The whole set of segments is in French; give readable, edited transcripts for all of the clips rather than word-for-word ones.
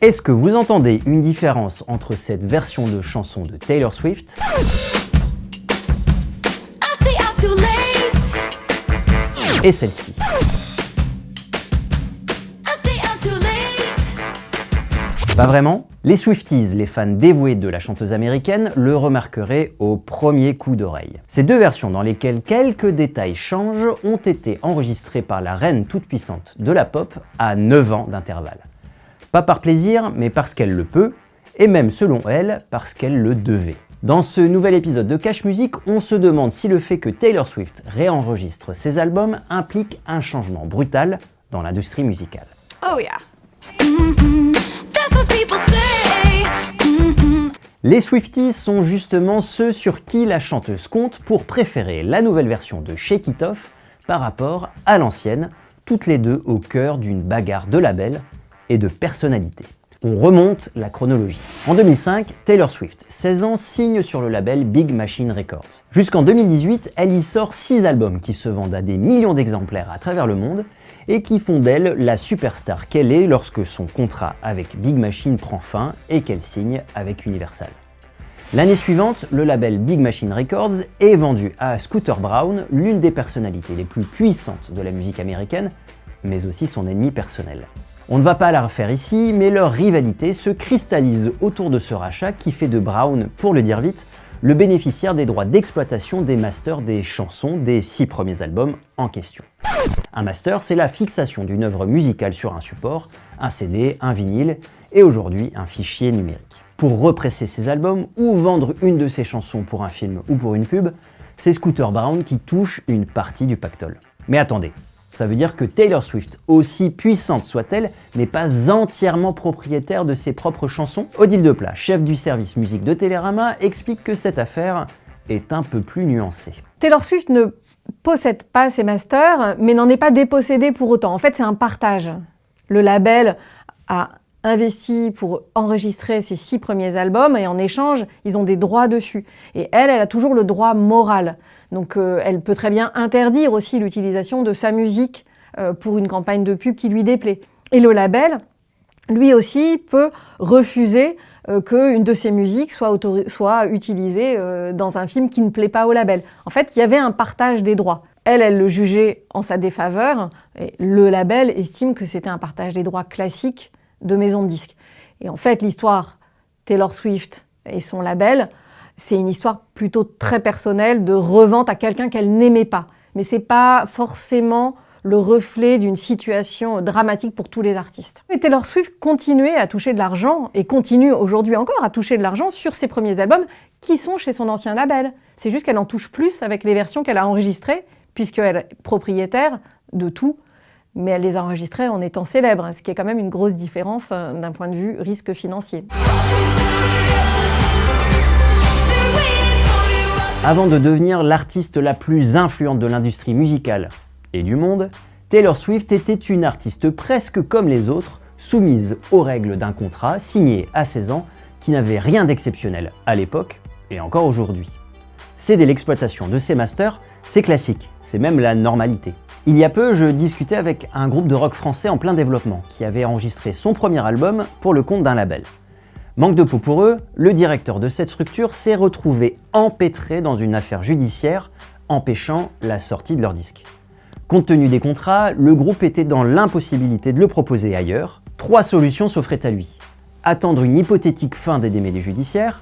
Est-ce que vous entendez une différence entre cette version de chanson de Taylor Swift et celle-ci? Pas vraiment. Les Swifties, les fans dévoués de la chanteuse américaine, le remarqueraient au premier coup d'oreille. Ces deux versions dans lesquelles quelques détails changent ont été enregistrées par la reine toute-puissante de la pop à 9 ans d'intervalle. Pas par plaisir, mais parce qu'elle le peut, et même selon elle, parce qu'elle le devait. Dans ce nouvel épisode de Cache Music, on se demande si le fait que Taylor Swift réenregistre ses albums implique un changement brutal dans l'industrie musicale. Oh yeah. Les Swifties sont justement ceux sur qui la chanteuse compte pour préférer la nouvelle version de Shake It Off par rapport à l'ancienne, toutes les deux au cœur d'une bagarre de labels et de personnalités. On remonte la chronologie. En 2005, Taylor Swift, 16 ans, signe sur le label Big Machine Records. Jusqu'en 2018, elle y sort 6 albums qui se vendent à des millions d'exemplaires à travers le monde et qui font d'elle la superstar qu'elle est lorsque son contrat avec Big Machine prend fin et qu'elle signe avec Universal. L'année suivante, le label Big Machine Records est vendu à Scooter Braun, l'une des personnalités les plus puissantes de la musique américaine, mais aussi son ennemi personnel. On ne va pas la refaire ici, mais leur rivalité se cristallise autour de ce rachat qui fait de Braun, pour le dire vite, le bénéficiaire des droits d'exploitation des masters des chansons des 6 premiers albums en question. Un master, c'est la fixation d'une œuvre musicale sur un support, un CD, un vinyle et aujourd'hui un fichier numérique. Pour represser ces albums ou vendre une de ces chansons pour un film ou pour une pub, c'est Scooter Braun qui touche une partie du pactole. Mais attendez, ça veut dire que Taylor Swift, aussi puissante soit-elle, n'est pas entièrement propriétaire de ses propres chansons? Odile Deplat, chef du service musique de Télérama, explique que cette affaire est un peu plus nuancée. Taylor Swift ne possède pas ses masters, mais n'en est pas dépossédée pour autant. En fait, c'est un partage. Le label a investi pour enregistrer ses 6 premiers albums et en échange, ils ont des droits dessus. Et elle a toujours le droit moral. Donc elle peut très bien interdire aussi l'utilisation de sa musique pour une campagne de pub qui lui déplaît. Et le label, lui aussi, peut refuser qu'une de ses musiques soit utilisée dans un film qui ne plaît pas au label. En fait, il y avait un partage des droits. Elle le jugeait en sa défaveur, et le label estime que c'était un partage des droits classique de maison de disques. Et en fait, l'histoire Taylor Swift et son label, c'est une histoire plutôt très personnelle de revente à quelqu'un qu'elle n'aimait pas. Mais c'est pas forcément le reflet d'une situation dramatique pour tous les artistes. Et Taylor Swift continuait à toucher de l'argent, et continue aujourd'hui encore à toucher de l'argent sur ses premiers albums qui sont chez son ancien label. C'est juste qu'elle en touche plus avec les versions qu'elle a enregistrées, puisqu'elle est propriétaire de tout, mais elle les a enregistrées en étant célèbre, ce qui est quand même une grosse différence d'un point de vue risque financier. Avant de devenir l'artiste la plus influente de l'industrie musicale et du monde, Taylor Swift était une artiste presque comme les autres, soumise aux règles d'un contrat signé à 16 ans qui n'avait rien d'exceptionnel à l'époque et encore aujourd'hui. Céder l'exploitation de ses masters, c'est classique, c'est même la normalité. Il y a peu, je discutais avec un groupe de rock français en plein développement qui avait enregistré son premier album pour le compte d'un label. Manque de peau pour eux, le directeur de cette structure s'est retrouvé empêtré dans une affaire judiciaire empêchant la sortie de leur disque. Compte tenu des contrats, le groupe était dans l'impossibilité de le proposer ailleurs. 3 solutions s'offraient à lui. Attendre une hypothétique fin des démêlés judiciaires,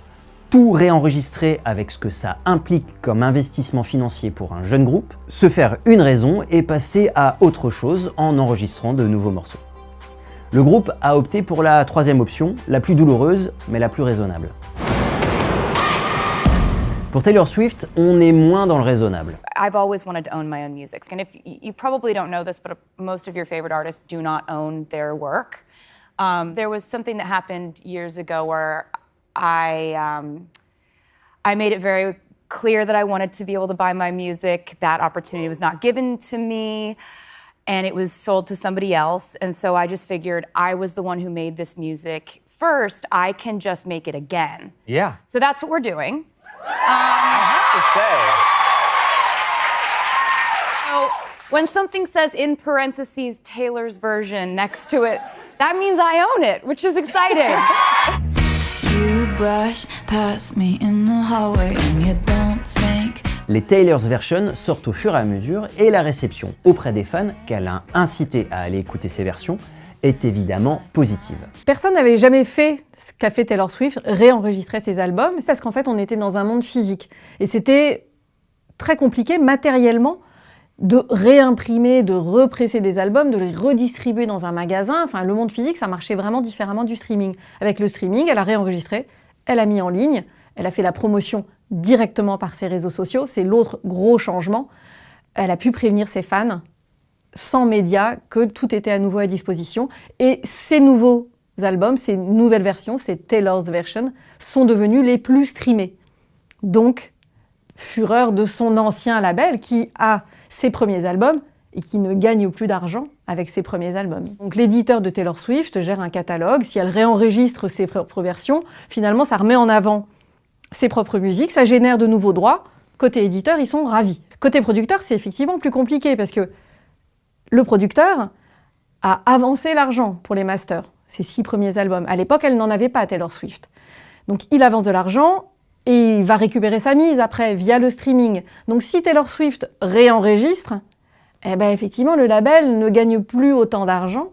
tout réenregistrer avec ce que ça implique comme investissement financier pour un jeune groupe, se faire une raison et passer à autre chose en enregistrant de nouveaux morceaux. Le groupe a opté pour la 3e option, la plus douloureuse, mais la plus raisonnable. Pour Taylor Swift, on est moins dans le raisonnable. I've always wanted to own my own music. And if you probably don't know this, but most of your favorite artists do not own their work. There was something that happened years ago where I made it very clear that I wanted to be able to buy my music. That opportunity was not given to me. And it was sold to somebody else. And so I just figured I was the one who made this music first. I can just make it again. Yeah. So that's what we're doing. I have to say. So when something says in parentheses Taylor's version next to it, that means I own it, which is exciting. You brush past me in the hallway and you don't think. Les Taylor's Version sortent au fur et à mesure et la réception auprès des fans, qu'elle a incité à aller écouter ces versions, est évidemment positive. Personne n'avait jamais fait ce qu'a fait Taylor Swift, réenregistrer ses albums, c'est parce qu'en fait on était dans un monde physique. Et c'était très compliqué matériellement de réimprimer, de represser des albums, de les redistribuer dans un magasin. Enfin, le monde physique, ça marchait vraiment différemment du streaming. Avec le streaming, elle a réenregistré, elle a mis en ligne, elle a fait la promotion directement par ses réseaux sociaux. C'est l'autre gros changement. Elle a pu prévenir ses fans sans médias que tout était à nouveau à disposition. Et ces nouveaux albums, ces nouvelles versions, ces Taylor's Version, sont devenus les plus streamés. Donc, fureur de son ancien label qui a ses premiers albums et qui ne gagne plus d'argent avec ses premiers albums. Donc l'éditeur de Taylor Swift gère un catalogue. Si elle réenregistre ses propres versions, finalement, ça remet en avant ses propres musiques, ça génère de nouveaux droits. Côté éditeur, ils sont ravis. Côté producteur, c'est effectivement plus compliqué parce que le producteur a avancé l'argent pour les masters, ses 6 premiers albums. À l'époque, elle n'en avait pas, Taylor Swift. Donc il avance de l'argent et il va récupérer sa mise après via le streaming. Donc si Taylor Swift réenregistre, eh ben effectivement le label ne gagne plus autant d'argent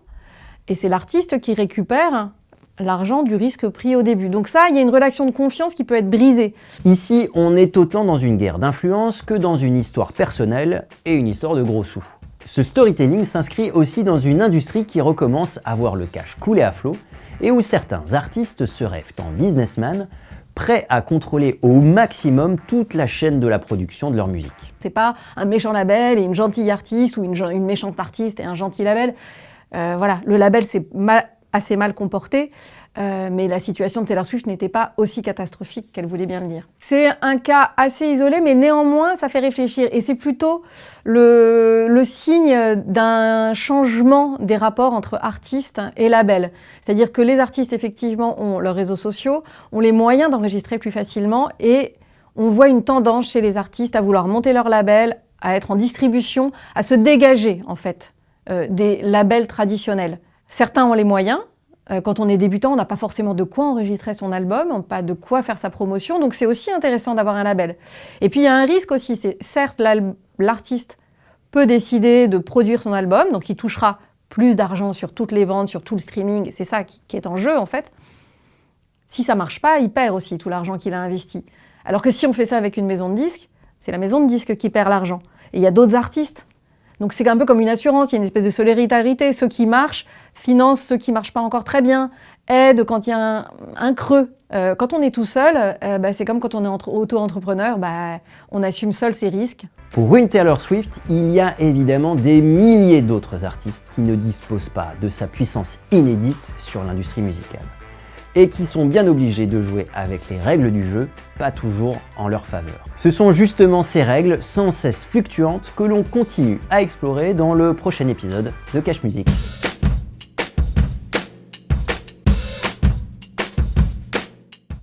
et c'est l'artiste qui récupère l'argent du risque pris au début. Donc ça, il y a une relation de confiance qui peut être brisée. Ici, on est autant dans une guerre d'influence que dans une histoire personnelle et une histoire de gros sous. Ce storytelling s'inscrit aussi dans une industrie qui recommence à voir le cash couler à flot et où certains artistes se rêvent en businessman, prêts à contrôler au maximum toute la chaîne de la production de leur musique. C'est pas un méchant label et une gentille artiste ou une méchante artiste et un gentil label. Voilà, le label s'est assez mal comporté, mais la situation de Taylor Swift n'était pas aussi catastrophique qu'elle voulait bien le dire. C'est un cas assez isolé, mais néanmoins, ça fait réfléchir. Et c'est plutôt le signe d'un changement des rapports entre artistes et labels. C'est-à-dire que les artistes, effectivement, ont leurs réseaux sociaux, ont les moyens d'enregistrer plus facilement, et on voit une tendance chez les artistes à vouloir monter leur label, à être en distribution, à se dégager, en fait, des labels traditionnels. Certains ont les moyens. Quand on est débutant, on n'a pas forcément de quoi enregistrer son album, pas de quoi faire sa promotion. Donc c'est aussi intéressant d'avoir un label. Et puis il y a un risque aussi. C'est certes, l'artiste peut décider de produire son album, donc il touchera plus d'argent sur toutes les ventes, sur tout le streaming. C'est ça qui est en jeu en fait. Si ça marche pas, il perd aussi tout l'argent qu'il a investi. Alors que si on fait ça avec une maison de disques, c'est la maison de disques qui perd l'argent. Et il y a d'autres artistes. Donc c'est un peu comme une assurance, il y a une espèce de solidarité. Ceux qui marchent financent ceux qui ne marchent pas encore très bien, aident quand il y a un creux. Quand on est tout seul, c'est comme quand on est auto-entrepreneur, on assume seul ses risques. Pour une Taylor Swift, il y a évidemment des milliers d'autres artistes qui ne disposent pas de sa puissance inédite sur l'industrie musicale et qui sont bien obligés de jouer avec les règles du jeu, pas toujours en leur faveur. Ce sont justement ces règles sans cesse fluctuantes que l'on continue à explorer dans le prochain épisode de Cash Music.